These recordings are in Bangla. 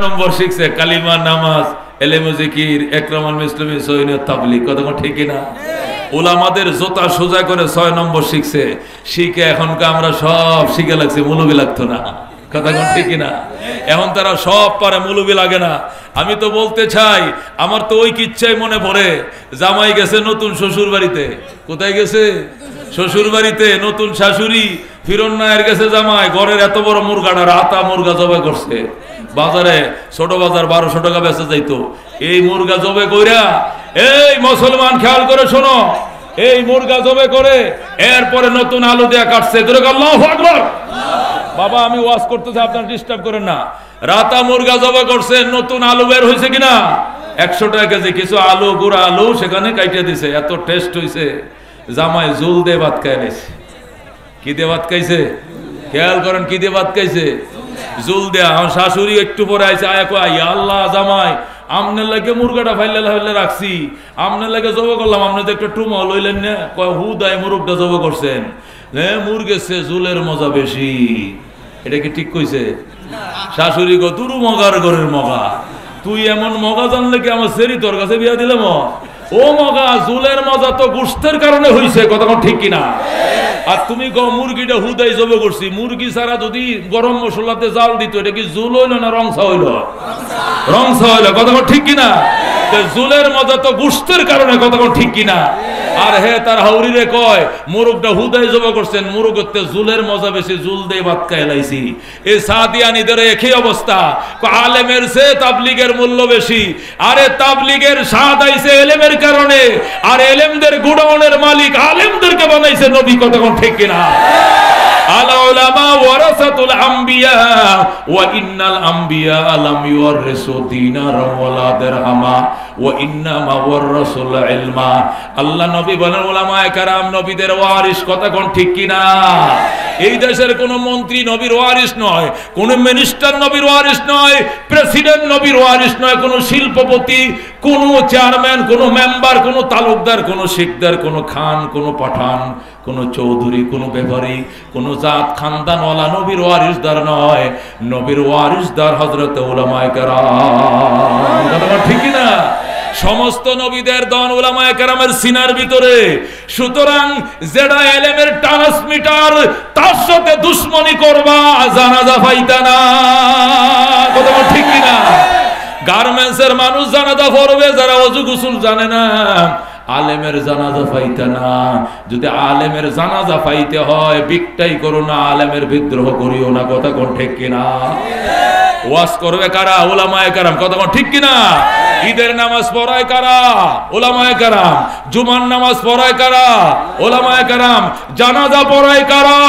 নম্বর শিখছে কালিমা, নামাজ, এলেমে জিকির, একরামুল মুসলিমিন, সহিহ তাবলীগ। কথা ঠিক না? উলামাদের জোতা সোজা করে 6 নম্বর শিখছে। শিখে এখনকার আমরা সব শিখে লাগছে, মৌলবি লাগতো না। কথা ঠিক না? এখন তারা সব পারে, মৌলবি লাগে না। আমি তো বলতে চাই, আমার তো ওই কিচ্ছাই মনে পড়ে। জামাই গেছে নতুন শ্বশুর বাড়িতে। কোথায় গেছে? শ্বশুর বাড়িতে। নতুন শাশুড়ি ফিরন নায়ের গেছে জামাই। ঘরের এত বড় মুরগাটা, রাতা মুরগা জবাই করছে। বাজারে ছোট বাজার 1200 টাকা বেচা যাইতো। এই মুরগা জবে কইরা, এই মুসলমান খেয়াল করে শোনো, এই মুরগা জবে করে এরপরে নতুন আলু দেয়া কাটছে। আল্লাহু আকবার। বাবা আমি ওয়াজ করতেছি, আপনারা ডিস্টার্ব করেন না। রাতা মুরগা জবে করছে, নতুন আলু বের হয়েছে কিনা 100 টাকা কেজি। কিছু আলু, গুঁড়া আলু সেখানে কাইটে দিছে। এত টেস্ট হয়েছে, জামাই জুল দিয়ে ভাত খাইছে। কি দিয়ে ভাত খাইছে? খেয়াল করেন, কি দিয়ে ভাত খাইছে? জুল দেয়া। আমার শাশুড়ি একটু পরে আইছে, আয়া কয় আল্লাহ জামাই আমনের লাগে মুরগাটা ফাইলে রাখছি, আমনের লাগে জব করলাম, আপনি তো একটা টুমা লইলেন না। কয় হুদায় মুরগটা জব করছেন। মুরগেছে জুলের মজা বেশি। এটা কি ঠিক কইছে? শাশুড়ি গো তুরু মগার ঘরের মগা, তুই এমন মগা জানলে কি আমার সেরি তোর কাছে বিয়া দিলাম? ও মগা, জুলের মজা তো গোশতের কারণে হইছে। কথা ঠিক কিনা? আর তুমি মুরগিটা হুদাই জবে করছি। মুরগি ছাড়া যদি গরম মশলাতে জাল দিত, এটা কি জুল হইল না রংসা হইল? রংসা হইল। কথা ঠিক কিনা? জুলের মজা তো গোশতের কারণে। কথা ঠিক কিনা? আর হে তার হাউরিরে কয় মুরগটা হুদাই জবে করছেন, মুরগতে জুলের মজা বেশি, জুল দিয়ে ভাত খাইলাইছি। এই সাদিয়ানীদের একই অবস্থা। আলেমের চেয়ে তাবলীগের মূল্য বেশি। আরে তাবলীগের স্বাদ আইছে এলেমের কারণে, আর এলেমদের গুডাউনের মালিক আলেমদেরকে বানাইছে নবী। কথা ঠিক কিনা? আল উলামা ওয়ারাসাতুল আম্বিয়া ওয়া ইন্নাল আম্বিয়া লাম ইউরিসু দিনারাও ওয়ালা দিরহামা ওয়া ইন্নামা ওয়ারাসুল ইলমা। আল্লাহ নবী বলেন উলামায়ে কেরাম নবীদের ওয়ারিস। কথা ঠিক কিনা? এই দেশের কোন মন্ত্রী নবীর ওয়ারিস নয়, কোন মিনিস্টার নবীর ওয়ারিস নয়, প্রেসিডেন্ট নবীর ওয়ারিস নয়, কোন শিল্পপতি, কোন চেয়ারম্যান, কোন মেম্বার, কোন তালুকদার, কোন শিকদার, কোন খান, কোন পাঠান, কোন চৌধুরী, কোন ব্যাপারী, কোন জাত খানদানওয়ালা নবীর ওয়ারিসদার নয়। নবীর ওয়ারিসদার হযরত উলামায়ে কেরাম। কথা ঠিক না? সমস্ত নবীদের দন উলামায়ে কেরামের সিনার ভিতরে। সুতরাং যেটা এলেমের ট্রান্সমিটার, তার সাথে দুশমনি করবা, জানাজা পাইতা না। কথা ঠিক কিনা? গার্মেন্টসের মানুষ জানাজা পড়বে যারা ওযু গোসল জানে না, আলেমের জানাজা পাইতে না। যদি আলেমের জানাজা পাইতে হয়, বিকটাই করো না, আলেমের বিদ্রোহ করিও না। কথা ঠিক কিনা? ওয়াজ করবে কারা? উলামায়ে কেরাম। কথা ঠিক কিনা? ঈদের নামাজ পড়ায় কারা? উলামায়ে কেরাম। জুমার নামাজ পড়ায় কারা? উলামায়ে কেরাম। জানাজা পড়ায় কারা?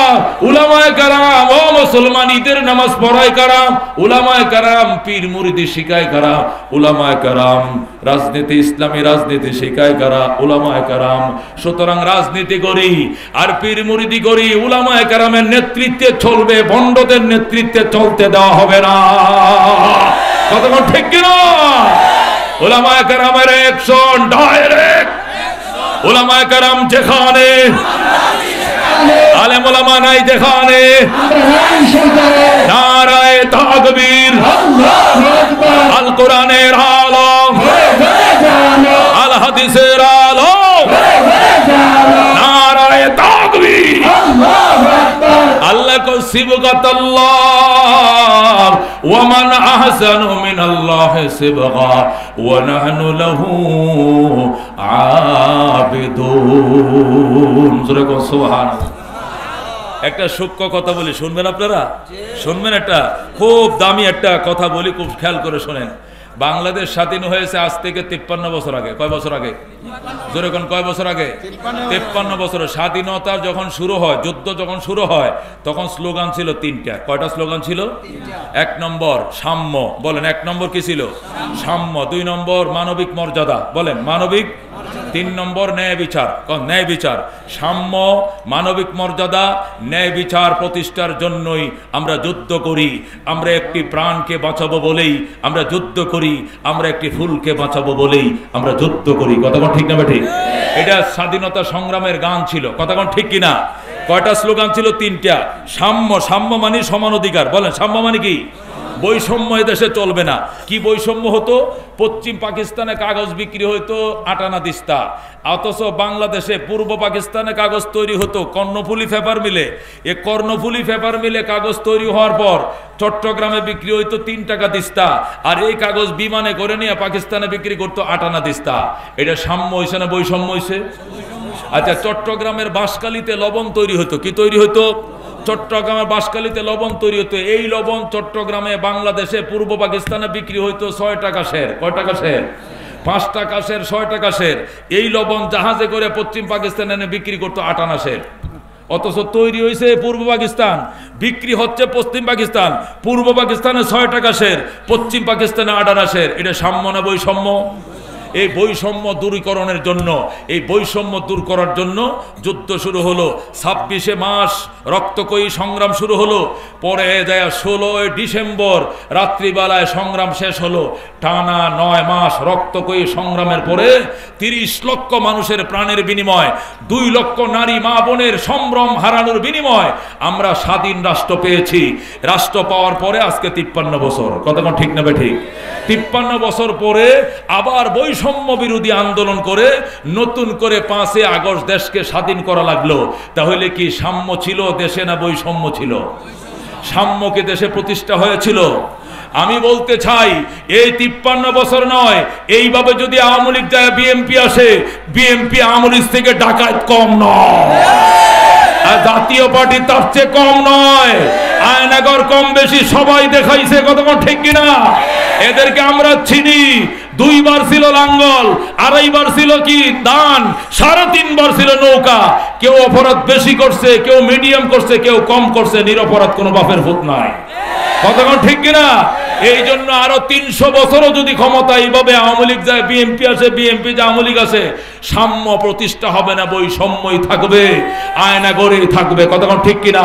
উলামায়ে কেরাম। ও মুসলমান, ঈদের নামাজ পড়ায় কারা? উলামায়ে কেরাম। পীর মুরিদি শিখায় কারা? উলামায়ে কেরাম। রাজনীতি, ইসলামী রাজনীতি শিখায় কারা? উলামায়ে কেরাম। সুতরাং রাজনীতি করি আর পীর মুরিদি করি, উলামায়ে কেরামের নেতৃত্বে চলবে, ভণ্ডদের নেতৃত্বে চলতে দেওয়া হবে না। কথা ঠিক কিনা? উলামায়ে কেরামের অ্যাকশন ডাইরেক্ট। উলামায়ে কেরাম যেখানে, আলেম উলামা নাই যেখানে, নারায়ে তাকবীর, আল কোরআনের আলম, আল হাদিসের আলম, নারায়ে তাকবীর। আল্লাহ কো সিবগাতাল্লাহ ওয়া মান আহসানু মিনাল্লাহি সিবগা ওয়া নাহনু লাহু আবিদুন। জোরে কও সুবহানাল্লাহ। একটা সূক্ষ্ম কথা বলি, শুনবেন আপনারা? শুনবেন? একটা খুব দামি একটা কথা বলি, খুব খেয়াল করে শোনেন। বাংলাদেশ স্বাধীন হয়েছে আজ থেকে 53 বছর আগে। কয় বছর আগে? জোরে কোন কয় বছর আগে? 53 বছর। স্বাধীনতা যখন শুরু হয়, যুদ্ধ যখন শুরু হয়, তখন স্লোগান ছিল 3টা। কয়টা স্লোগান ছিল? 1 নম্বর সাম্য। বলেন 1 নম্বর কি ছিল? সাম্য। 2 নম্বর মানবিক মর্যাদা। বলেন মানবিক। 3 নম্বর ন্যায় বিচার। ন্যায় বিচার। সাম্য, মানবিক মর্যাদা, ন্যায় বিচার প্রতিষ্ঠার জন্যই আমরা যুদ্ধ করি। আমরা একটি প্রাণকে বাঁচাবো বলেই আমরা যুদ্ধ করি, আমরা একটি ফুলকে বাঁচাবো বলেই আমরা যুদ্ধ করি। কথা ঠিক না ঠিক? এটা স্বাধীনতা সংগ্রামের গান ছিল। কথা ঠিক কিনা? কয়টা স্লোগান ছিল? 3টা। সাম্য। সাম্য মানে সমান অধিকার। বলেন সাম্য মানে কি? বৈষম্য দেশে চলবে না। কি বৈষম্য হতো? পশ্চিম পাকিস্তানে কাগজ বিক্রি হইতো 8 আনা দিস্তা, অথচ বাংলাদেশে পূর্ব পাকিস্তানে কাগজ তৈরি হতো কর্ণফুলী পেপার মিলে। এই কর্ণফুলী পেপার মিলে কাগজ তৈরি হওয়ার পর চট্টগ্রামে বিক্রি হইতো 3 টাকা দিস্তা, আর এই কাগজ বিমানে করে নিয়ে পাকিস্তানে বিক্রি করতো 8 আনা দিস্তা। এটা সাম্য হয়েছে না বৈষম্য হয়েছে? আচ্ছা, চট্টগ্রামের বাঁশখালীতে লবণ তৈরি হতো। কি তৈরি হতো? চট্টগ্রামের বাঁশখালীতে লবণ তৈরি হতো। এই লবণ চট্টগ্রামে বাংলাদেশে পূর্ব পাকিস্তানে বিক্রি হইতো 6 টাকা শের। কয় টাকা শের? 5 টাকা শের, 6 টাকা শের। এই লবণ জাহাজে করে পশ্চিম পাকিস্তানে এনে বিক্রি করতো 8 আনা শের। অথচ তৈরি হয়েছে পূর্ব পাকিস্তান, বিক্রি হচ্ছে পশ্চিম পাকিস্তান। পূর্ব পাকিস্তানে 6 টাকা শের, পশ্চিম পাকিস্তানে 8 আনা শের। এটা সাম্য না বৈষম্য? এই বৈষম্য দূরীকরণের জন্য, এই বৈষম্য দূর করার জন্য যুদ্ধ শুরু হলো। 26 মাস রক্তকয়ী সংগ্রাম শুরু হলো। পরে যায় 16 ডিসেম্বর রাত্রিবেলায় সংগ্রাম শেষ হলো। টানা 9 মাস রক্তকয়ী সংগ্রামের পরে 30 লক্ষ মানুষের প্রাণের বিনিময়, 2 লক্ষ নারী মা বোনের সম্ভ্রম হারানোর বিনিময় আমরা স্বাধীন রাষ্ট্র পেয়েছি। রাষ্ট্র পাওয়ার পরে আজকে 53 বছর। কতক্ষণ ঠিক না ঠিক? 53 বছর পরে আবার বৈষম্য বিরোধী আন্দোলন করে নতুন করে 5 আগস্ট দেশকে স্বাধীন করা লাগলো। তাহলে কি সাম্য ছিল দেশে না বৈষম্য ছিল? সাম্য কি দেশে প্রতিষ্ঠা হয়েছিল? আমি বলতে চাই এই 53 বছর নয়, এইভাবে যদি আওয়ামী লীগ যায় বিএনপি আসে, বিএনপি আওয়ামী লীগ থেকে ডাকাত কম নয়, আর জাতীয় পার্টি তার চেয়ে কম নয়। আয়নাগর কম বেশি সবাই দেখাইছে। কতক্ষণ ঠিক কিনা? এদেরকে আমরা চিনি। 2 বার ছিল লাঙ্গল, 2.5 বার ছিল কি দান, 3.5 বার ছিল নৌকা। কেউ অপরাধ বেশি করছে, কেউ মিডিয়াম করছে, কেউ কম করছে, নিরপরাধ কোনো বাপের ভূত নাই। কতক্ষণ ঠিক কিনা? এই জন্য আরো 300 বছরও যদি ক্ষমতা এইভাবে আওয়ামী লীগ যায় বিএনপি আসে, বিএনপি যায় আওয়ামী লীগ আসে, সাম্য প্রতিষ্ঠা হবে না, বৈষম্যই থাকবে, আয়না গড়েই থাকবে। কতক্ষণ ঠিক কিনা?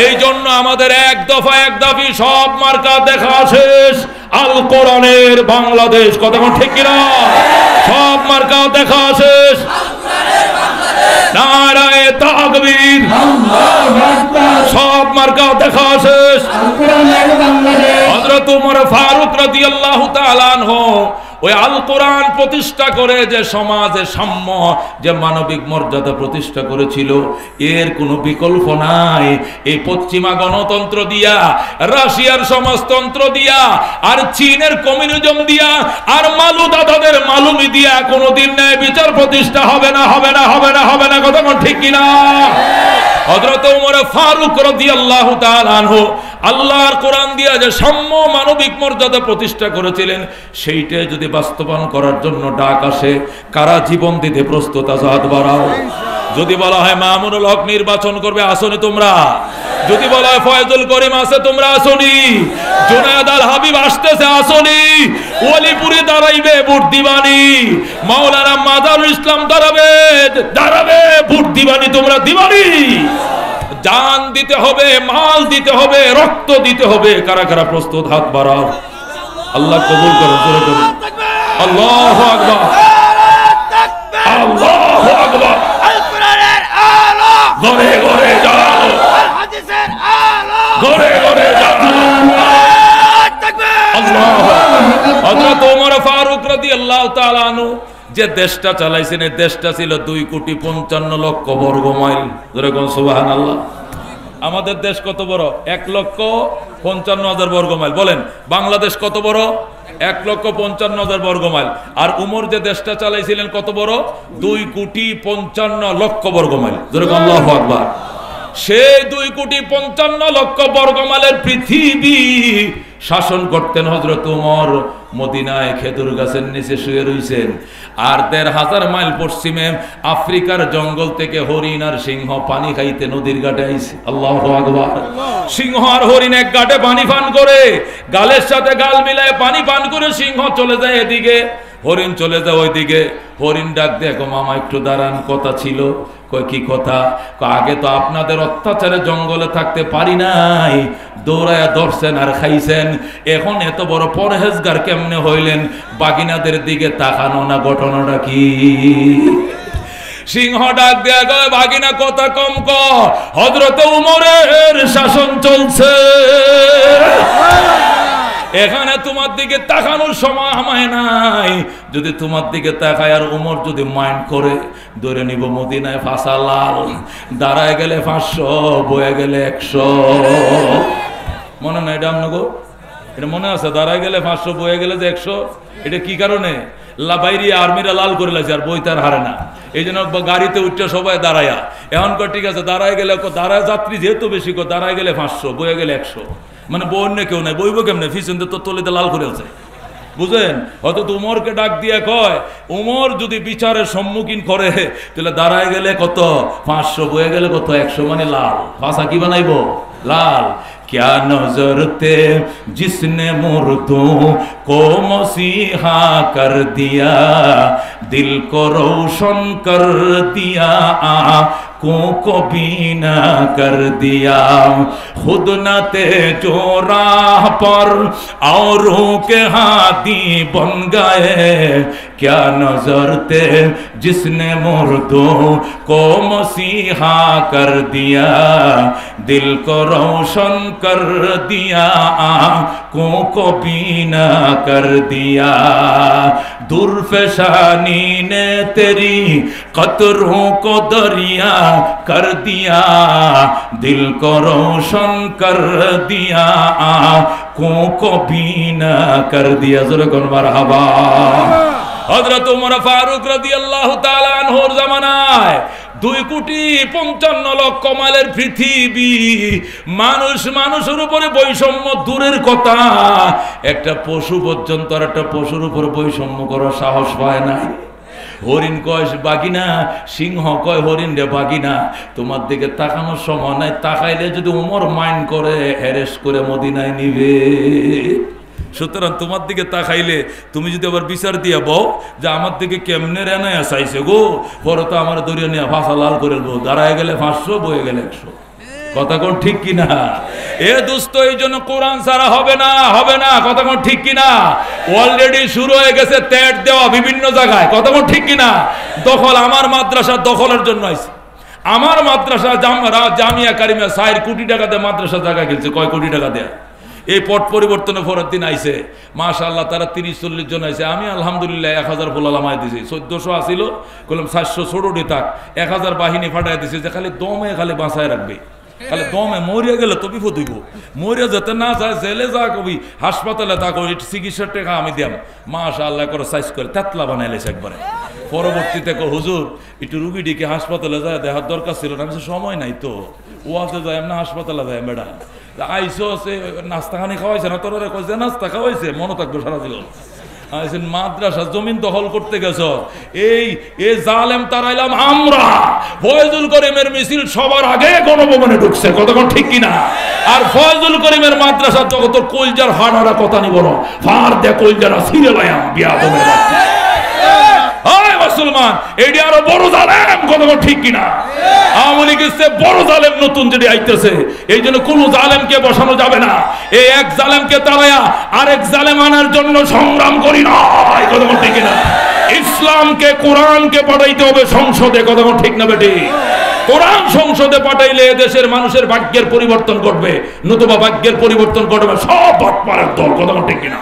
এই জন্য আমাদের এক দফা এক দাবি, সব মার্কা দেখা শেষ, আল কোরআনের বাংলাদেশ। কতক্ষণ ঠিক কিনা? সব মার্কা দেখা শেষ, নারায়ে তাকবীর, সব মার্কা দেখা শেষ। হযরত ওমর ফারুক রাদিয়াল্লাহু তাআলা আনহু ওই আল কোরআন প্রতিষ্ঠা করে যে সমাজে সাম্য, যে মানবিক মর্যাদা প্রতিষ্ঠা করেছিল, এর কোনো বিকল্প নাই। এই পশ্চিমা গণতন্ত্র দিয়া, রাশিয়ার সমাজতন্ত্র দিয়া, আর চীনের কমিউনিজম দিয়া, আর মালু দাদাদের মালুমি দিয়া কোনোদিন ন্যায় বিচার প্রতিষ্ঠা হবে না, হবে না, হবে না, হবে না। কথা ঠিক কিনা? হযরত ওমর ফারুক রাদিয়াল্লাহু তাআলা আনহু আল্লাহর কোরআন দিয়া যে সাম্য মানবিক মর্যাদা প্রতিষ্ঠা করেছিলেন, সেইটাই যদি বাস্তবায়ন করার জন্য ডাক আসে, কারা জীবন দিতে প্রস্তুত আছে? হাত বাড়াও। যদি বলা হয় মামুনুল হক নির্বাচন করবে, আসনি তোমরা? যদি বলা হয় ফয়জুল করিম আছে, তোমরা আসনি? জুনায়েদ আল হাবিব আসতেছে, আসনি? ওলিপুরে দাঁড়াইবে, ভোট দিবানি? মাওলানা মাদারুল ইসলাম দাঁড়াবে, দাঁড়াবে, ভোট দিবানি? তোমরা দিবানি? জান দিতে হবে, মাল দিতে হবে, রক্ত দিতে হবে। কারা কারা প্রস্তুত? হাত বাড়াও। আল্লাহ কবুল করুন, জোরে করুন। আল্লাহু আকবার, আল্লাহু আকবার। আল কোরআনের আলো ঘরে ঘরে জ্বালাও, আল হাদিসের আলো ঘরে ঘরে জ্বালাও। আল্লাহু আকবার। হযরত ওমর ফারুক রাদিয়াল্লাহু তাআলা আনহু যে দেশটা চালাইছেন, এই দেশটা ছিল 2,55,00,000 বর্গ মাইল। জোরে কোন সুবহানাল্লাহ। আমাদের দেশ কত বড়? 1,55,000 বর্গ মাইল। বলেন বাংলাদেশ কত বড়? 1,55,000 বর্গ মাইল। আর উমর যে দেশটা চালাইছিলেন কত বড়? 2,55,00,000 বর্গ মাইল। জোরে কোন আল্লাহু আকবার। সেই 2,55,00,000 বর্গ মাইলের পৃথিবী শাসন করতেন হযরত ওমর। মদিনায় খেজুর গাছের নিচে শুয়ে রইছেন, আর 1,500 মাইল পশ্চিমে আফ্রিকার জঙ্গল থেকে হরিণ আর সিংহ পানি খাইতে নদীর ঘাটে আইছে। আল্লাহু আকবার। সিংহ আর হরিণ এক ঘাটে পানি পান করে, গালের সাথে গাল মিলায় পানি পান করে সিংহ চলে যায় এদিকে, হরিণ চলে যায় ওইদিকে। হরিণ ডাক দেখো মামা একটু দাঁড়ান, কথা ছিল। কয় কি কথা? আগে তো আপনাদের অত্যাচারে জঙ্গলে থাকতে পারি নাই, দৌড়ায়া ধরছেন আর খাইছেন, এখন এত বড় পরহেজগার কেমনে হইলেন? বাগিনাদের দিকে তাকানো না, ঘটনাটা কি? সিংহ ডাক দেয়া গয়, বাগিনা কথা কম ক, হযরত ওমরের শাসন চলছে। এখানে তোমার দিকে তাকানোর সময় আমায় নাই। যদি তোমার দিকে তাকায় আর ওমর যদি মাইন্ড করে, ধরে নিব মদিনায় ফাঁসা লাল, দাঁড়ায় গেলে 500, বয়ে গেলে 100। মনে নাই এটা আপনাকে? এটা মনে আছে? দাঁড়ায় গেলে 500, বয়ে গেলে যে 100। এটা কি কারণে? বাইরে আর্মিরা লাল করে লাগছে আর বই তার হারে না, এই জন্য গাড়িতে উঠছে সবাই দাঁড়ায়া। এখন ঠিক আছে দাঁড়ায় গেলে, দাঁড়ায় যাত্রী যেহেতু বেশি, দাঁড়ায় গেলে 500, বয়ে গেলে 100। মানে বন্য কেউ নাই, বইব কেমনে? পিছন তো তলিতে লাল করে আছে, বুঝেন? হয়তো উমরকে ডাক দিয়ে কয়, উমর যদি বিচারের সম্মুখীন করে তাহলে দাঁড়ায় গেলে কত? 500, বয়ে গেলে কত? 100, মানে লাল। ভাষা কি বানাইব? লাল। क्या नजर थे जिसने मुर्दों को मसीहा कर दिया, दिल को रोशन कर दिया, आँखों को बीना कर दिया, खुद न थे जो राह पर औरों के हाथी बन गए, क्या नजर थे जिसने मुर्दों को मसीहा कर दिया, दिल को रोशन कर दिया, आँखों को बीना कर दिया, दुर्फशानी ने तेरी कतरों को दरिया कर दिया, दिल को रोशन कर दिया, आँखों को बीना कर दिया। ज़रा कौन मरहबा। हज़रत उमर फारूक রাদিয়াল্লাহু তাআলা আনহুর জামানায় 2,55,00,000 মাইলের পৃথিবী, মানুষের উপরে বৈষম্য দূরের কথা, একটা পশু পর্যন্ত আর একটা পশুর উপর বৈষম্য করার সাহস পায় না। হরিণ কয় বাগিনা, সিংহ কয় হরিণ রে বাগিনা। তোমার দিকে তাকানোর সময় নাই, তাকাইলে যদি উমর মাইন্ড করে হ্যারেস করে মদিনায় নিবে। সুতরাং তোমার দিকে তাকাইলে তুমি যদি আবার বিচার দিয়া বউ যে আমার দিকে কেমনে রেনায় চাইছে গো, পরে তো আমার দরিয়া নিয়ে ভাষা লাল করে বউ, দাঁড়ায় গেলে 500, বয়ে গেলে 100। কথা কোন ঠিক কিনা? এ দোস্ত, এই জন্য কোরআন ছাড়া হবে না, হবে না। কথা কোন ঠিক কিনা? অলরেডি শুরু হয়ে গেছে ত্যাট দেওয়া বিভিন্ন জায়গায়। কথা কোন ঠিক কিনা? দখল, আমার মাদ্রাসা দখলের জন্য আইছে। আমার মাদ্রাসা জামিয়া কারিমা 4 কোটি টাকা দিয়ে মাদ্রাসা জায়গা কিনছে। কয় কোটি টাকা দেয়া? এই পট পরিবর্তনে পরের দিন আইছে, মাশাআল্লাহ, তারা 30-40 জন আইছে। আমি আলহামদুলিল্লাহ 1000 ফুলালামায় দিছি। 1400 আসিল, বললাম 700 ছোটটি থাক, 1000 বাহিনী ফাটাই দিছে যে খালি দমে খালি বাঁচায় রাখবে, খালি দমে। মরিয়া গেলে তো বিপদ হইব, মরিয়া যেতে না যায় জেলে যা কবি, হাসপাতালে থাকো, চিকিৎসার টাকা আমি দিয়াম। মাশাআল্লাহ করে সাইজ করে তেতলা বানাইলেছে একবারে। পরবর্তীতে হুজুর একটু রুগীটিকে হাসপাতালে যায় দেখার দরকার ছিল না। আমি সময় নাই তো, ওয়াজে যায় না, হাসপাতালে যায় ম্যাডাম। আইসো সে নাস্তাখানি খাওয়াইছে না, তোরা কইছে নাস্তা খাওয়াইছে, মনে থাকবে সারা জীবন। মাদ্রাসা জমিন দখল করতে গেছ, এই জালেম তারাইলাম আমরা। ফয়জুল করিমের মিছিল সবার আগে গণভবনে ঢুকছে। কতক্ষণ ঠিক কিনা? আর ফয়জুল করিমের মাদ্রাসা জগত কলজার হাড়ারা কথা নি বলো, ফার দে কলজারা ছিঁড়ে লায়াম বিয়াদমের বাচ্চা। মুসলমান এটি আরো বড় জালেম। কতক্ষণ ঠিক কিনা? আওয়ামী লীগের চেয়ে বড় জালেম নতুন যেটি আইতেছে, এই জন্য কোন জালেমকে বসানো যাবে না। এই এক জালেমকে তাড়ায়া আরেক জালেম আনার জন্য সংগ্রাম করি না। কতক্ষণ ঠিক কিনা? ইসলামকে, কোরআনকে পাঠাইতে হবে সংসদে। কতক্ষণ ঠিক না বেটি? কোরআন সংসদে পাঠাইলে দেশের মানুষের ভাগ্যের পরিবর্তন ঘটবে, নতুবা ভাগ্যের পরিবর্তন ঘটবে সব বাটপারের দল। কতক্ষণ ঠিক কিনা?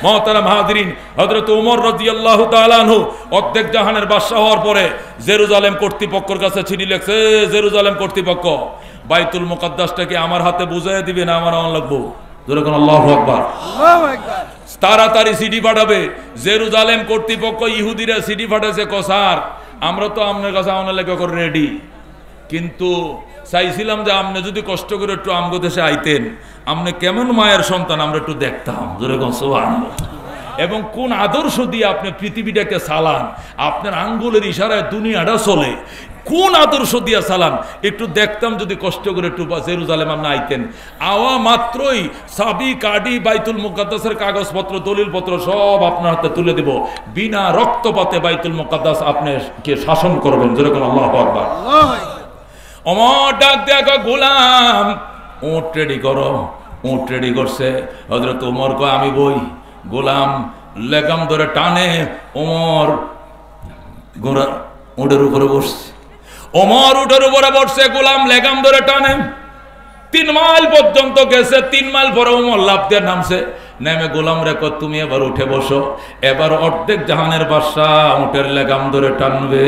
মুহতারাম হাজিরিন, হযরত ওমর রাদিয়াল্লাহু তাআলা আনহু অর্ধেক জাহানের বাদশা হওয়ার পরে জেরুজালেম কর্তৃপক্ষের কাছে চিঠি লিখছে। জেরুজালেম কর্তৃপক্ষ, বাইতুল মুকাদ্দাসটাকে আমার হাতে বুঝাইয়া দিবে না আমার আন লাগবো। যেরকম আল্লাহু আকবার, আল্লাহু আকবার। তাড়াতাড়ি চিঠি পাঠাবে। জেরুজালেম কর্তৃপক্ষ ইহুদিরা চিঠি পাঠাইছে, কসার আমরা তো আপনার কাছে আনার লেখা করে রেডি, কিন্তু চাইছিলাম যে আপনি যদি কষ্ট করে একটু আমগো দেশে আইতেন, আপনি কেমন মায়ের সন্তান আমরা একটু দেখতাম। যেরকম সুবহানাল্লাহ। এবং কোন আদর্শ দিয়ে আপনি পৃথিবীটাকে চালান, আপনার আঙ্গুলের ইশারায় দুনিয়াটা চলে, কোন আদর্শ দিয়ে চালান একটু দেখতাম যদি কষ্ট করে একটু জেরুজালেম আপনি আইতেন। আওয়া মাত্রই চাবি কাডি বাইতুল মুকাদ্দাসের কাগজপত্র দলিলপত্র সব আপনার হাতে তুলে দেব, বিনা রক্তপাতে বাইতুল মুকাদ্দাস আপনাকে শাসন করবেন। যেরকম আল্লাহু আকবার। ওমর ডাক দেখা, গোলাম উট রেডি করো। উট রেডি করছে। হযরত ওমর কয় আমি বই। গোলাম লেগাম ধরে টানে, ওমর ঘোড়া উটের উপরে বসছে। ওমর উটের উপরে বসছে, গোলাম লেগাম ধরে টানে। 3 মাইল পর্যন্ত গেছে। 3 মাইল পরে ওমর লাফ দিয়ে নামছে। নেমে গোলাম রেখো, তুমি এবার উঠে বসো। এবার অর্ধেক জাহানের বাদশাহ উটের লেগাম ধরে টানবে।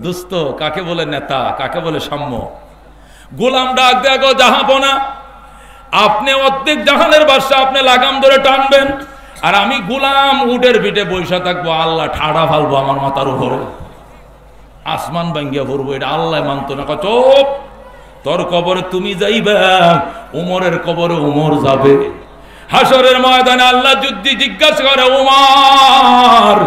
দোস্ত, কাকে বলে নেতা, কাকে বলে সাম্য? গোলাম ডাক দেখো, জাহাপনা, আপনি অর্ধেক জাহানের বাদশাহ, আপনি লাগাম ধরে টানবেন, আর আমি গোলাম উটের পিঠে বৈশা থাকবো। আল্লাহ ঠাড়া ফালবো আমার মাথার উপরে, আসমান ভাঙ্গিয়া পড়বো। এটা আল্লাহ মানতো না। চোপ, তোর কবরে তুমি যাইবা, উমরের কবরে উমর যাবে। হাসরের ময়দানে আল্লাহ যুদ্ধি জিজ্ঞাসা করে, উমর,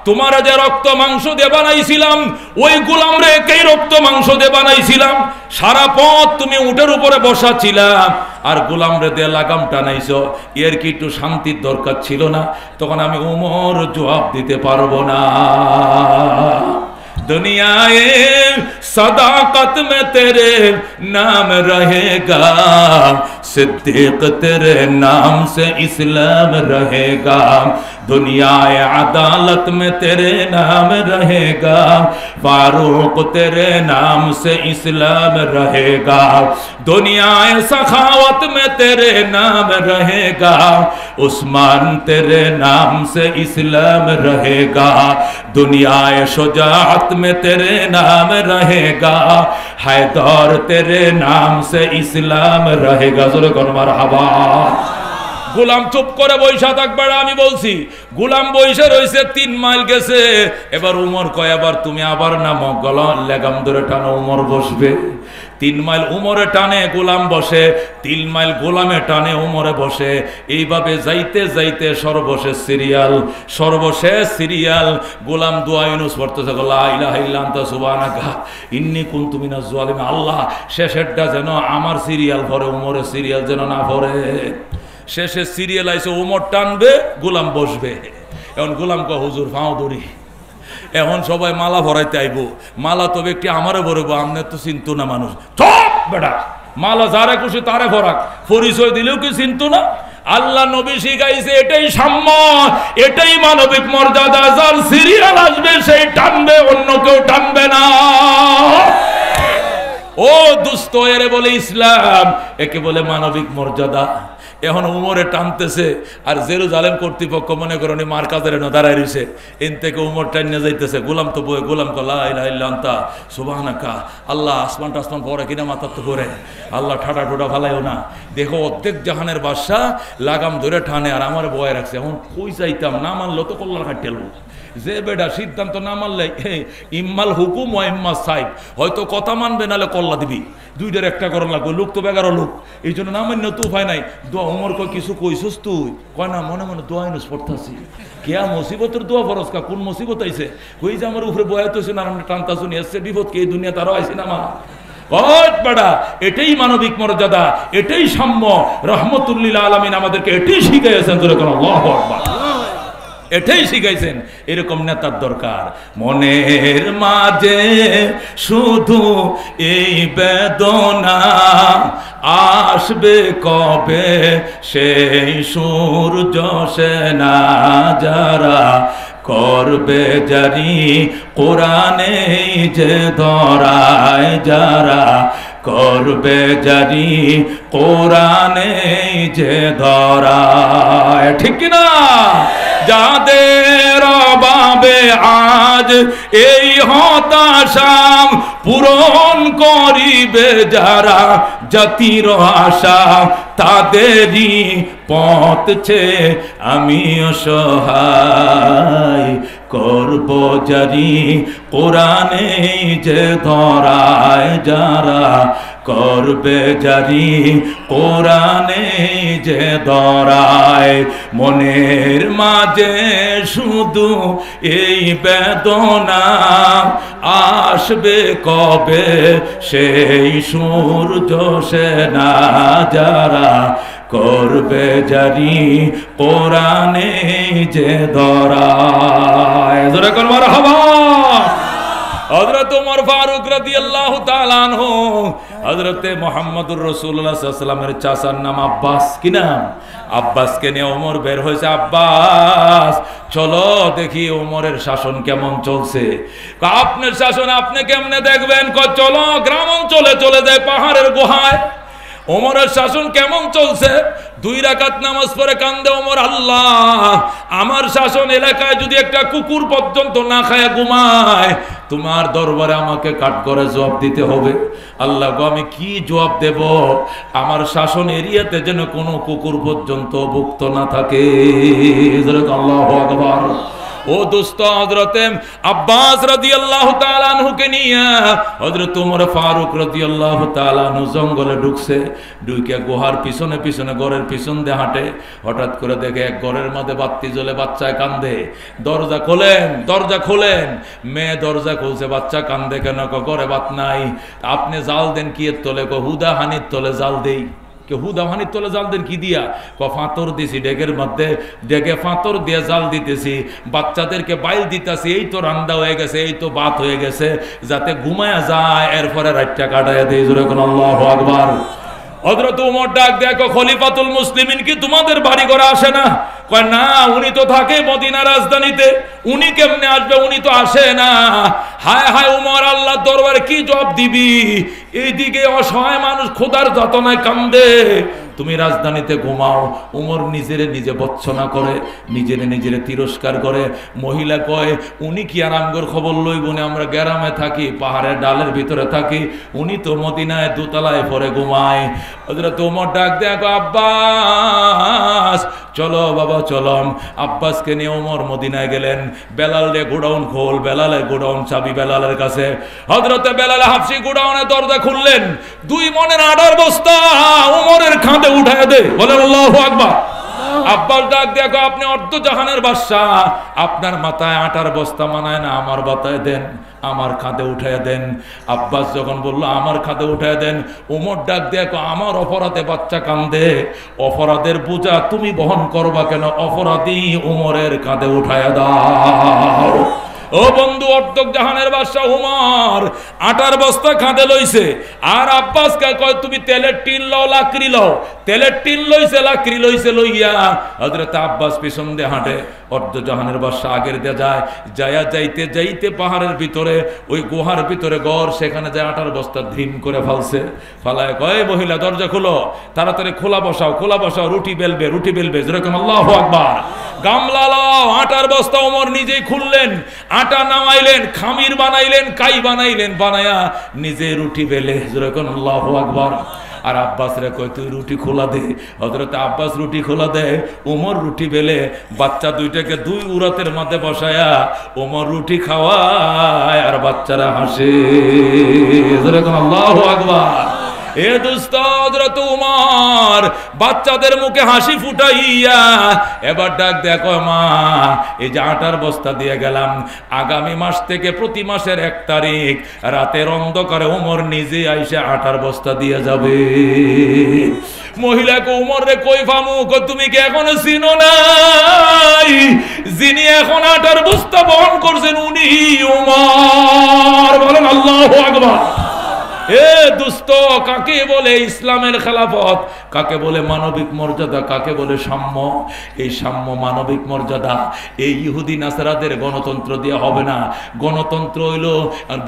তোমার যে রক্ত মাংস দিয়ে বানাইছিলাম, ওই গোলাম রে কেই রক্ত মাংস দিয়ে বানাইছিলাম? সারা পথ তুমি উটের উপরে বসা ছিলাম আর গোলাম রে দিয়ে লাগাম টানাইছো, এর কি একটু শান্তির দরকার ছিল না? তখন আমি উমর জবাব দিতে পারবো না। दुनियाए सदाकत में तेरे नाम रहेगा, सिद्दीक तेरे नाम से इस्लाम रहेगा। दुनियाए अदालत में तेरे नाम रहेगा, फारूक तेरे नाम से इस्लाम रहेगा। दुनियाए सखावत में तेरे नाम रहेगा, उस्मान तेरे नाम से इस्लाम रहेगा। दुनियाए शुजाअत में तेरे नाम रहेगा, हैदर तेरे नाम से इस्लाम रहेगा। जोरे कौन मरहबा। গোলাম চুপ করে বৈশা থাকবে। আমি বলছি গোলাম বৈশা রয়েছে, 3 মাইল গেছে। এবার উমর কয়, এবার তুমি আবার নামো, গলা লেগাম ধরে টানো। উমর বসবে। 3 মাইল উমরে টানে, গোলাম বসে। 3 মাইল গোলামে টানে, উমরে বসে। এইভাবে যাইতে যাইতে সর্বশেষ সিরিয়াল গোলাম দোয়া ইউনুস পড়তেছে, লা ইলাহা ইল্লা আনতা সুবহানাকা ইন্নী কুনতু মিনাজ জালিমিন। আল্লাহ, শেষেরটা যেন আমার সিরিয়াল পড়ে, উমরের সিরিয়াল যেন না পড়ে। শেষে সিরিয়াল আইসে, উমর টানবে, গোলাম বসবে। এখন গোলাম কয়, হুজুর ফাও ধরি। এখন সবাই মালা ভরাইতে আইব। মালা তো ব্যক্তি আমারে ভরবো, আমনে তো চিনতো না মানুষ। চুপ বেটা, মালা যারে খুশি তারে ভরাক, পরিচয় দিলেও কি চিনতো না? আল্লাহ নবী শিখাইছে, এটাই সাম্য, এটাই মানবিক মর্যাদা। যার সিরিয়াল আসবে সেই টানবে, অন্য কেউ টানবে না। ও দুস্থ, এরে বলে ইসলাম, একে বলে মানবিক মর্যাদা। এখন উমরে টানতেছে, আর জেরুজালেম কর্তৃপক্ষ মনে করেন মার কাজের দাঁড়ায় রয়েছে। এন থেকে উমর টানিয়ে যাইতেছে। গোলাম তো বই, গোলাম লা ইলাহা ইল্লা আনতা সুবহানাকা। আল্লাহ, আসমান টাসমান পরে কিনা মাথার তো করে, আল্লাহ ঠাডা ঠোডা ফালাইও না। দেখো অর্ধেক জাহানের বাদশা লাগাম ধরে টানে, আর আমার বয় রাখছে। এখন কই চাইতাম, না মানলো তো কল্যাণ কাটেলবো। যে বেটা সিদ্ধান্ত না মানলে ইম্মাল হুকুম ও ইম্মা সাইব, হয়তো কথা মানবে, নাহলে কল্লা দিবি। দুইটার একটা করা লাগবে। লোক তো 11 লোক, এই জন্য না মান্য তো উপায় নাই। দোয়া উমর কয়, কিছু কইছস তুই? কয় না, মনে মনে দোয়া ইউনুস পড়তাছি। কেয়া মুসিবতের দোয়া ফরজ কা? কোন মুসিবত আইছে? কই যে আমার উপরে বয়াত হইছে না, টানতা শুনি এসছে বিপদ কি এই দুনিয়া তারও আইছে না মা। এটাই মানবিক মর্যাদা, এটাই সাম্য। রহমতুল্লিল আলামিন আমাদেরকে এটাই শিখাইছেন। আল্লাহু আকবার। এটাই শিখাইছেন। এরকম নেতার দরকার। মনের মাঝে শুধু এই বেদনা, আসবে কবে সেই সূর্য সেনা, যারা করবে জারি কোরআনে যে ধরায়, যারা করবে জারি কোরআনে যে ধরায়। ঠিক কিনা? যাদের অভাবে আজ এই হতাশা পূরণ করিবে যারা জাতির আশা, তাদেরই পথ ছে আমি অসহায়। করব জারি কোরআনে যে ধরায়, যারা করবে জারি কোরআনে যে ধরায়। মনের মাঝে শুধু এই বেদনা, আসবে কবে সেই সূর্য সেনা, যারা করবে জারি কোরআনে যে ধরায়। জোরে কর মারহাবা। হযরত ওমর ফারুক রাদিয়াল্লাহু তাআলা আনহু, হযরত মুহাম্মদুর রাসূলুল্লাহ সাল্লাল্লাহু আলাইহি ওয়াসাল্লামের চাচার নাম আব্বাস। কি নাম? আব্বাসকে নিয়ে ওমর বের হয়েছে। আব্বাস, চলো দেখি ওমরের শাসন কেমন চলছে। আপনার শাসন আপনি কেমনে দেখবেন? চলো গ্রাম অঞ্চলে চলে যায়, পাহাড়ের গুহায়। ওমরের শাসন কেমন চলছে? 2 রাকাত নামাজ পড়ে কান্দে ওমর, আল্লাহ আমার শাসন এলাকায় যদি একটা কুকুর পর্যন্ত না খায় ঘুমায়, তোমার দরবারে আমাকে কাঠগড়ায় জবাব দিতে হবে। আল্লাহ গো, আমি কি জবাব দেব? আমার শাসন এরিয়াতে যেন কোনো কুকুর পর্যন্ত ভুক্ত না থাকে। আল্লাহু আকবার। ও দোস্ত, হযরতে আব্বাস রাদিয়াল্লাহু তাআলা আনহুকে নিয়ে হযরত ওমর ফারুক রাদিয়াল্লাহু তাআলা আনহু জঙ্গলে ঢুকছে। ঢুকে গুহার পিছনে পিছনে ঘরের পিছন দিয়ে হাঁটে। হঠাৎ করে দেখে এক ঘরের মধ্যে বাতি জ্বলে, বাচ্চায় কান্দে। দরজা খোলেন, দরজা খোলেন। মেয়ে দরজা খুলছে, বাচ্চা কান্দে কেন? ঘরে বাত নাই। আপনি জাল দেন কি এর তলে? হুদা হানির তলে জাল দেই। হুদা হানির তলে জাল দেন কি দিয়া? ফাতর দিছি ডেকের মধ্যে, ডেকে ফাতর দিয়ে জাল দিতেছি, বাচ্চাদেরকে বাইল দিতেছি। এই তো রান্না হয়ে গেছে, এই তো ভাত হয়ে গেছে, যাতে ঘুমায়া যায়, এরপরে রাতটা কাটাইয়া দেই। আল্লাহু আকবার। হযরত ওমর ডাক দেখো, খলিফাতুল মুসলিমিন কি তোমাদের বাড়ি ঘরে আসে না? কয় না, উনি তো থাকে মদিনা রাজধানীতে, উনি কেমনে আসবে? উনি তো আসে না। হায় হায় ওমর, আল্লাহর দরবারে কি জবাব দিবি? এইদিকে অসহায় মানুষ খোদার যাতনায় কান্দে, তুমি রাজধানীতে ঘুমাও। ওমর নিজেরে নিজে বচ্ছনা করে, নিজেরে নিজেরে তিরস্কার করে। মহিলা কয়, উনি কি আর আমগর খবর লইব না? আমরা গ্রামে থাকি, পাহাড়ের ডালের ভিতরে থাকি, উনি তো মদিনায় দোতলায় পরে ঘুমায়। হযরত ওমর ডাক দেখো, আব্বাস চলো বাবা চলো। আব্বাসকে নিয়ে ওমর মদিনায় গেলেন। বেলাল রে গোডাউন খোল, বেলালের গোডাউন চাবি বেলালের কাছে। হযরতে বেলাল হাফসি গোডাউনের দরজা খুললেন। 2 মনের আটার বস্তা ওমরের কাঁধে উঠায় দে, বলেন আল্লাহু আকবার। আব্বাস ডাক দেখো, আপনি অর্ধ জাহানের বাদশা, আপনার মাথায় আটার বস্তা মানায় না, আমার মাথায় দেন, আমার কাঁধে উঠায় দেন। আব্বাস যখন বলল আমার কাঁধে উঠায় দেন, ওমর ডাক দেখো, আমার অপরাধে বাচ্চা কান্দে, অপরাধের বোঝা তুমি বহন করবা কেন? অপরাধী ওমরের কাঁধে উঠায় দাও। ও বন্ধু, অর্ধক জাহানের বাদশা ওমর আটার বস্তা কাঁধে লইছে, আর আব্বাসকে কয় তুমি তেলের টিন লও, লাকড়ি লও। তেলের টিন লইছে, লাকড়ি লইছে, লইয়া হযরত আব্বাস পিছন দিয়ে হাঁটে। অর্ধ জাহানের বাদশা আগের দিয়ে যায়, যাইয়া যাইতে যাইতে পাহাড়ের ভিতরে, ওই গুহার ভিতরে ঘর, সেখানে যায় আটার বস্তা ধিম করে ফালছে। ফালায় কয়, মহিলা দরজা খুলো, তাড়াতাড়ি খোলা বসাও, খোলা বসাও, রুটি বেলবে, রুটি বেলবে। যেরকম আল্লাহু আকবার। গামলা লাও, আটার বস্তা ওমর নিজেই খুললেন, আটা নামাইলেন, খামির বানাইলেন, কাই বানাইলেন, বানায়া নিজে রুটি বেলে। যেরকম আল্লাহু আকবার। আর আব্বাস রে কয়, তুই রুটি খোলা দে। হযরত আব্বাস রুটি খোলা দেয়, ওমর রুটি বেলে। বাচ্চা দুইটাকে 2 উরাতের মধ্যে বসায়া ওমর রুটি খাওয়ায়, আর বাচ্চারা হাসে। যেরকম আল্লাহু আকবার। এ দোস্ত, হযরত ওমর বাচ্চাদের মুখে হাসি ফুটাইয়া এবার ডাক দেখো, মা এই যে আটার বস্তা দিয়ে গেলাম, আগামী মাস থেকে প্রতি মাসের 1 তারিখ রাতের অন্ধকারে ওমর নিজে আইসা আটার বস্তা দিয়ে যাবে। মহিলাকে ওমর রে কই ফামু, তুমি কি এখনো চিনো নাই যিনি এখন আটার বস্তা বহন করছেন? উনি ওমর। বলেন আল্লাহু আকবার। এ দুস্থ, কাকে বলে ইসলামের খেলাফত? কাকে বলে মানবিক মর্যাদা? কাকে বলে সাম্য? এই সাম্য, মানবিক মর্যাদা এই ইহুদি নাসারাদের গণতন্ত্র দিয়ে হবে না। গণতন্ত্র হইল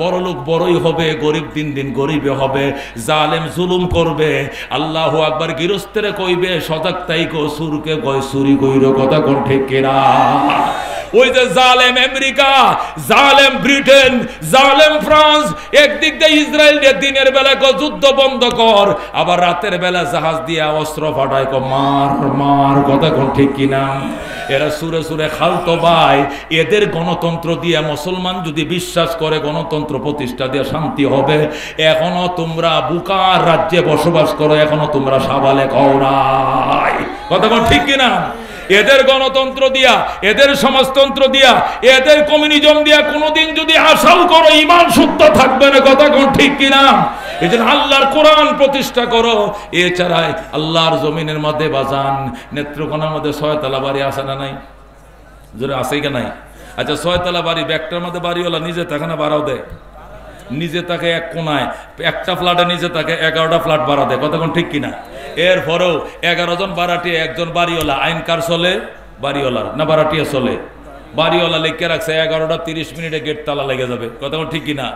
বড় লোক বড়ই হবে, গরিব দিন দিন গরিবে হবে, জালেম জুলুম করবে। আল্লাহু আকবার। গৃহস্থের কইবে সজাগ তাই কো, সুরকে কয় সুরি কইর, কথা কোন ঠিক কিনা? ওই যে জালেম আমেরিকা, জালেম ব্রিটেন, জালেম ফ্রান্স, একদিক দিয়ে ইসরায়েল দিনের বেলা কো যুদ্ধ বন্ধ কর, আবার রাতের বেলা জাহাজ দিয়ে অস্ত্র ফাটায় কো মার মার, কথা কোন ঠিক কিনা? এরা সুরে সুরে খালতো ভাই। এদের গণতন্ত্র দিয়ে মুসলমান যদি বিশ্বাস করে গণতন্ত্র প্রতিষ্ঠা দিয়ে শান্তি হবে, এখনো তোমরা বুকার রাজ্যে বসবাস করো, এখনো তোমরা সাবালে হও নাই, কথা কোন ঠিক কিনা? এদের গণতন্ত্র দিয়া, এদের সমাজতন্ত্র দিয়া, এদের কমিউনিজম দিয়া কোনোদিন যদি আশাও করো, ঈমান শুদ্ধ থাকবে না, কথা কোন ঠিক কিনা? এজন্য আল্লাহর কোরআন প্রতিষ্ঠা করো। এছাড়া আল্লাহর জমিনের মধ্যে বাজান, নেত্রকোনার মধ্যে 6 তলা বাড়ি আছে না নাই? জোরে আছে কি নাই? আচ্ছা, 6 তলা বাড়ি, ব্যাগটার মধ্যে বাড়িওয়ালা নিজে থাকে না ভাড়াও দেয়? নিজে তাকে এক কোনায়, একটা ফ্ল্যাটে নিজে তাকে 11টা ফ্ল্যাট ভাড়া দেয়, কথা কোন ঠিক কিনা? এরপরেও 11 জন ভাড়াটিয়া, একজন বাড়িওয়ালা। আইন কার চলে? বাড়িওয়ালার না ভাড়াটিয়া চলে? বাড়িওয়ালা লিখে রাখছে 11টা 30 মিনিটে গেট তালা লেগে যাবে, কথা কোন ঠিক কিনা?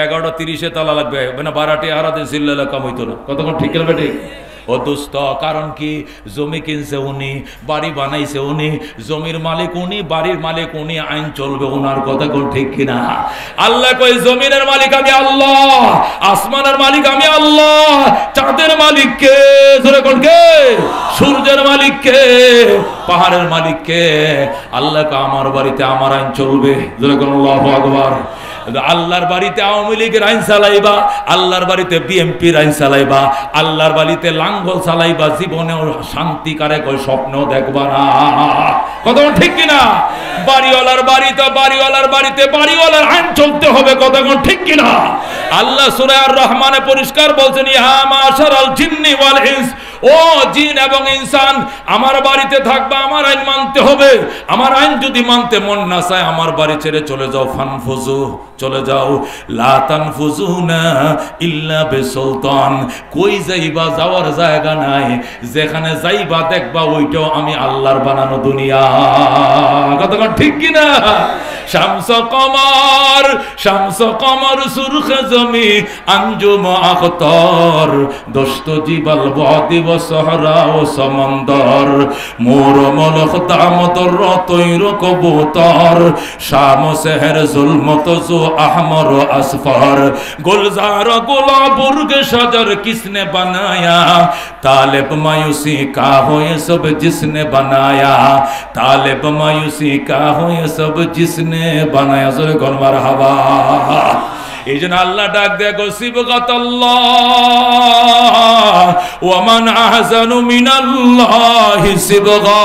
11টা 30-এ তালা লাগবে না, ভাড়াটিয়া হারাতে চিল্লালে কম হইতো না, কথা কোন ঠিক কিনা? ঠিক। ও দোস্ত, কারণ কি? জমি কিনছে উনি, বাড়ি বানাইছে উনি, জমির মালিক উনি, বাড়ির মালিক উনি, আইন চলবে ওনার কথা কোন ঠিক কিনা? আল্লাহ কই জমিনের মালিক আমি আল্লাহ, আসমানের মালিক আমি আল্লাহ, চাঁদের মালিক কে? জোরে কোন কে? সূর্যের মালিক কে? পাহাড়ের মালিক কে? আল্লাহ কই আমার বাড়িতে আমার আইন চলবে। জোরে কোন আল্লাহু আকবার। আল্লাহর বাড়িতে আওয়ামী লীগের আইন চালাইবা, আল্লাহর বাড়িতে বিএনপির আইন চালাইবা, আল্লাহর বাড়িতে লাঙ্গল চালাইবা, জীবনেও শান্তিকারে কই স্বপ্নও দেখবা না। কথা ঠিক কিনা? বাড়িওয়ালার বাড়িতে বাড়িওয়ালার বাড়িতে বাড়িওয়ালার আইন চলতে হবে। কথা ঠিক কিনা? আল্লাহ সূরা আর রহমানে পরিষ্কার বলছেন, ইয়া মাশারাল জিন্নি ওয়াল ইনস, ও জিন এবং ইনসান, আমার বাড়িতে থাকবা, আমার আইন মানতে হবে। আমার আইন যদি মানতে মন না চায় আমার বাড়ি ছেড়ে চলে যাও। ফানফুজু, চলে যাও। লা তানফুজুনা ইল্লা বিসুলতান, কই যাইবা যাওয়ার জায়গা নাই, যেখানে যাইবা দেখবা ওইটাও আমি আল্লাহর বানানো দুনিয়া। কথা ঠিক কিনা? শামস কমর, শামস কমর সুরখে জমি আঞ্জুম আখতার, দোস্ত জিবাল বাদিব সহরা ও সমন্দর, মোর মলখ দামতর তৈর কবুতর, শাম সেহর জুলমত জো আহমর আসফর, গুলজার गुलाबुर के शजर किसने बनाया, तालिब मायूसी का हो ये सब जिसने बनाया, तालिब मायूसी का हो ये सब जिसने बनाया। जोरे कौन मरहबा। এই জন্য আল্লাহ ডাক দেয় গো সিবগাতাল্লাহ ওয়া মান আহসানু মিনাল্লাহি সিবগা।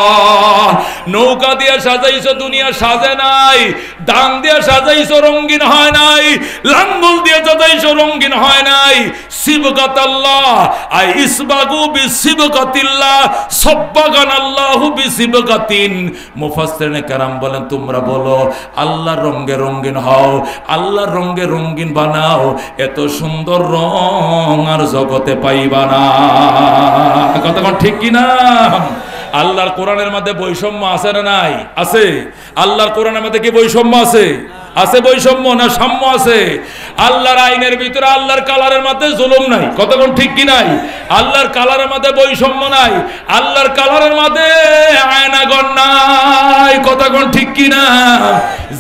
নৌকা দিয়ে সাজাইছো, দুনিয়া সাজে নাই। ডাং দিয়ে সাজাইছো, রঙিন হয় নাই। লাঙ্গল দিয়ে সাজাইছো, রঙিন হয় নাই। সিবগাতাল্লাহ আই ইসবাগু বিসিবগাতিল্লাহ, সাব্বাগানাল্লাহু বিসিবগাতিন। মুফাসসিরিনে কেরাম বলেন, তোমরা বলো আল্লাহর রঙে রঙিন হও, আল্লাহর রঙে রঙিন বানাও, এত সুন্দর রং আর জগতে পাইবা না। কথা ঠিক কিনা? আল্লাহর কোরআনের মধ্যে বৈষম্য আছে না নাই? আছে। আল্লাহর কোরআনের মধ্যে কি বৈষম্য আছে? আছে বৈষম্য না সাম্য আছে? আল্লাহর আইনের ভিতরে আল্লাহর কালারের মধ্যে জুলুম নাই। কতক্ষণ ঠিক কি নাই? আল্লাহর কালারের মধ্যে বৈষম্য নাই, আল্লাহর কালারের মধ্যে আয়নাগর নাই। কতক্ষণ ঠিক কি না?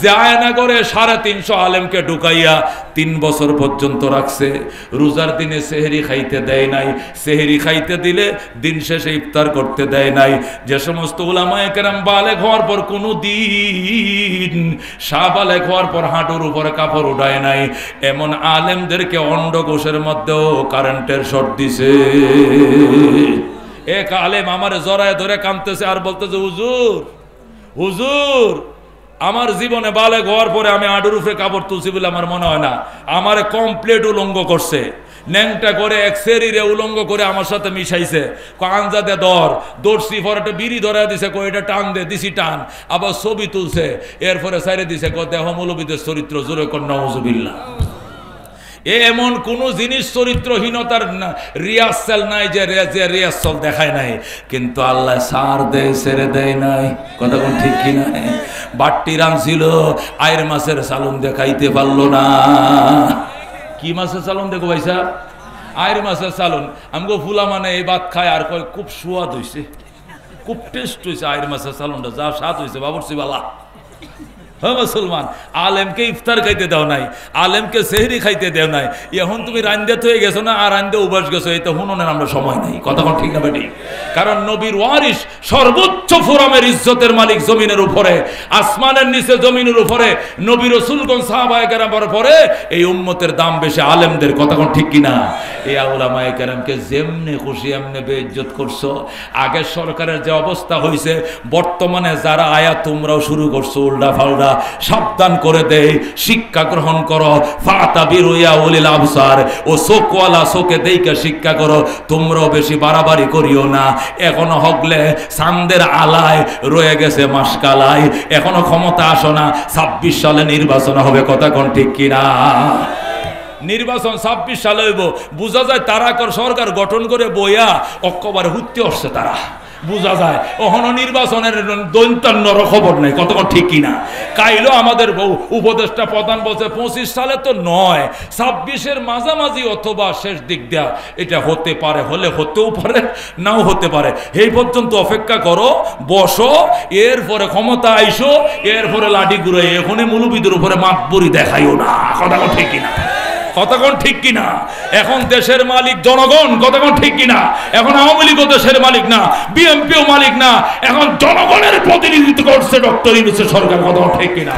যে আয়নাগরে 350 আলেমকে ঢুকাইয়া 3 বছর পর্যন্ত রাখছে, রোজার দিনে সেহরি খাইতে দেয় নাই, সেহরি খাইতে দিলে দিন শেষে ইফতার করতে দেয় নাই। যে সমস্ত উলামায়ে কেরাম বালেগ হওয়ার পর কোনো দিন শাহবালেগ হওয়ার পর হাঁটুর উপরে কাপড় উঠায় নাই, এমন আলেমদেরকে অন্ডকোষের মধ্যেও কারেন্টের শর্ট দিছে। এক আলেম আমার জড়ায় ধরে কাঁদতেছে আর বলতেছে, হুজুর হুজুর, আমার জীবনে বালেগ হওয়ার পরে আমি হাঁটুর উপরে কাপড় তুলছি বলে আমার মনে হয় না। আমার কমপ্লিট উলঙ্গ করছে, ন্যাংটা করে এক শরীরে উলঙ্গ করে আমার সাথে মিশাইছে। আঞ্জাদে দৌড়ছি, পরে একটা বিড়ি ধরা দিছে, এটা টান দে, দিছি টান, আবার ছবি তুলছে, এরপরে সাইরে দিছে দেহ মৌলবীদের চরিত্র। জোরে কর নাউজুবিল্লাহ। এমন কোন জিনিস চরিত্রহীনতার রিয়াসল নাই যে রিয়াসল দেখায় নাই, কিন্তু আল্লাহ সার দেয়, ছেড়ে দেয় নাই। কথা কোন ঠিক কিনা? বাট্টি রাঁধছিল, আয়ের মাছের সালুন দেখাইতে পারলো না। কি মাছের সালুন দেখো ভাই সাহেব? আয়ের মাছের সালুন। আমগো ফুলা মানে এই ভাত খায় আর কয় খুব সুয়াদ হয়েছে, খুব টেস্ট হয়েছে আয়ের মাছের সালুনটা, যা স্বাদ হয়েছে বাবুরসি বালা। হ্যাঁ মুসলমান, আলেমকে ইফতার খাইতে দাও নাই, আলেমকে সেহরি খাইতে দেও নাই। এখন তুমি রান্দে হয়ে গেছো না, আর রান্দে উবাস গেছো, এই তো হুননের আমরা সময় নাই। কথা ঠিক না বেটি? কারণ নবীর ওয়ারিস, সর্বোচ্চ ফোরামের ইজ্জতের মালিক জমিনের উপরে, আসমানের নিচে জমিনের উপরে, নবী রাসূলগণ সাহাবায়ে কেরামের পরে এই উম্মতের দাম বেশি আলেমদের। কথা ঠিক কিনা? এই উলামায়ে কেরামকে যেমনে খুশি এমনি বেইজ্জত করছো। আগের সরকারের যে অবস্থা হয়েছে, বর্তমানে যারা আয়া তোমরাও শুরু করছো উল্টা ফাল্টা। সাবধান করে দেয়, শিক্ষা গ্রহণ করো। ফাতাবিরু ইয়া উলিল আবসার, ও চোখওয়ালা চোখে দেইকা শিক্ষা করো। তোমরাও বেশি বাড়াবাড়ি করিও না। এখনো হগলে চাঁদের আলায় রয়ে গেছে মাসকালায়, এখনো ক্ষমতা আসো না। 26 সালে নির্বাচন হবে। কথা কোন ঠিক কিনা? নির্বাচন 26 সালে হইব। বোঝা যায় তারা সরকার গঠন করে বইয়া অক্টোবরে হুত্তে আসছে তারা। বোঝা যায় ওখানে নির্বাচনের দৈন্তান্নর খবর নাই, কতক্ষণ ঠিক কিনা। কাইলো আমাদের উপদেষ্টা প্রধান বলছে 25 সালে তো নয়, 26-এর মাঝামাঝি অথবা শেষ দিক দেয়া এটা হতে পারে, হলে হতেও পারে নাও হতে পারে। এই পর্যন্ত অপেক্ষা করো, বসো, এরপরে ক্ষমতা আইসো, এরপরে লাঠি ঘুরে এখনই মুলুবিদের উপরে মাতবরি দেখাইও না, কতক্ষণ ঠিক কিনা, কতক্ষণ ঠিক কিনা। এখন দেশের মালিক জনগণ, কতক্ষণ ঠিক কিনা। এখন আওয়ামী লীগও দেশের মালিক না, বিএনপিও মালিক না, এখন জনগণের প্রতিনিধিত্ব করছে ডক্টর ইউনূসের সরকার, কতক্ষণ ঠিক কিনা।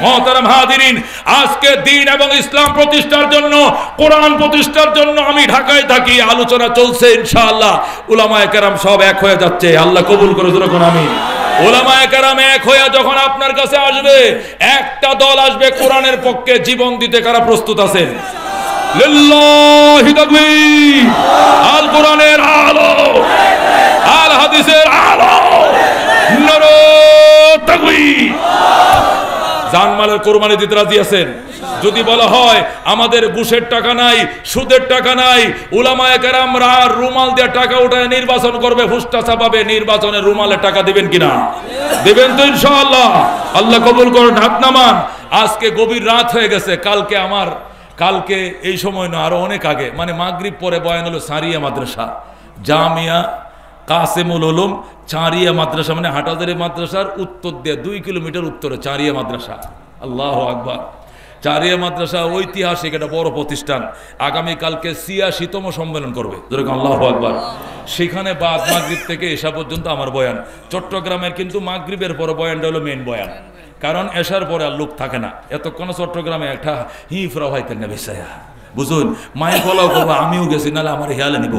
মুহতারাম হাজিরিন, আজকে দ্বীন এবং ইসলাম প্রতিষ্ঠার জন্য, কোরআন প্রতিষ্ঠার জন্য আমি ঢাকায় থাকি, আলোচনা চলছে ইনশাআল্লাহ। উলামায়ে কেরাম সব এক হয়ে যাচ্ছে, আল্লাহ কবুল করে যখন আমি উলামায়ে কেরাম এক হয়ে যখন আপনার কাছে আসবে, একটা দল আসবে কোরআনের পক্ষে জীবন দিতে, কারা প্রস্তুত আছেন? লিল্লাহি তাকবীর, আল কোরআনের আলো, আল হাদিসের আলো, নারে তাকবীর। জানমালের কোরবানি দিতে রাজি আছেন? যদি বলা হয় আমাদের ঘুষের টাকা নাই, সুদের টাকা নাই, উলামায়ে কেরামরা রুমাল দিয়ে টাকা উঠায় নির্বাচন করবে, ফুসটা চাপাবে, নির্বাচনের রুমালের টাকা দিবেন কিনা? দিবেন তো ইনশাআল্লাহ। আল্লাহ কবুল করুন, হাত নামান। আজকে গভীর রাত হয়ে গেছে, কালকে এই সময় না, আরো অনেক আগে, মানে মাগরিব পরে বয়ান হলো সারিয়া মাদ্রাসা, জামিয়া কাসেমুল উলুম চারিয়া মাদ্রাসা, মানে হাটাজারি মাদ্রাসার উত্তর দিয়ে 2 কিলোমিটার উত্তরে চারিয়া মাদ্রাসা। আল্লাহু আকবার। চারিয়া মাদ্রাসা ঐতিহাসিক একটা বড় প্রতিষ্ঠান, আগামীকালকে 86তম সম্মেলন করবে, যেরকম আল্লাহু আকবার। সেখানে বাদ মাগরিব থেকে এশা পর্যন্ত আমার বয়ান। চট্টগ্রামের কিন্তু মাগরিবের পর বয়ানটা হলো মেন বয়ান, কারণ এশার পরে আর লোক থাকে না। এতক্ষণ চট্টগ্রামে একটা হিফরা হইতেন না বেশায়া, বুঝুন, মাই কলাও করবো, আমিও গেছি, নাহলে আমার হিয়ালে নিব।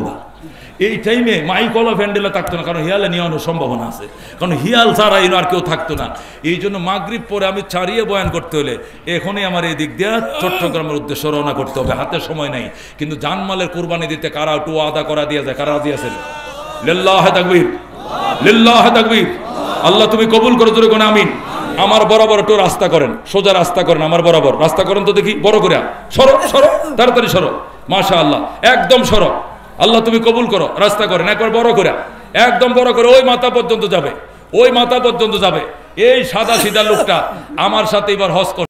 এই টাইমে মাই কলা ভ্যান্ডেলা থাকতো না, কারণ হিয়ালে নেওয়ানোর সম্ভাবনা আছে, কারণ হিয়াল ছাড়া এনে আর কেউ থাকতো না। এই জন্য মাগরিব পরে আমি চারিয়ে বয়ান করতে হলে এখনই আমার এই দিক দিয়ে চট্টগ্রামের উদ্দেশ্যে রওনা করতে হবে, হাতে সময় নাই। কিন্তু জানমালের কুরবানি দিতে কারা একটু আদা করা দিয়ে যায়, কারা রাজি আছেন? লিল্লাহি তাকবীর, লিল্লাহি তাকবীর। আল্লাহ তুমি কবুল করো, জোরে কোন আমিন। আমার বরাবর একটু রাস্তা করেন, সোজা রাস্তা করেন, আমার বরাবর রাস্তা করেন তো দেখি, বড় করে সরো সরো, তাড়াতাড়ি সরো, মাশাআল্লাহ, একদম সরো। আল্লাহ তুমি কবুল করো, রাস্তা করেন একবার বড় করে, একদম বড় করে, ওই মাথা পর্যন্ত যাবে, ওই মাথা পর্যন্ত যাবে। এই সাদা সিধা লোকটা আমার সাথে এবার হজ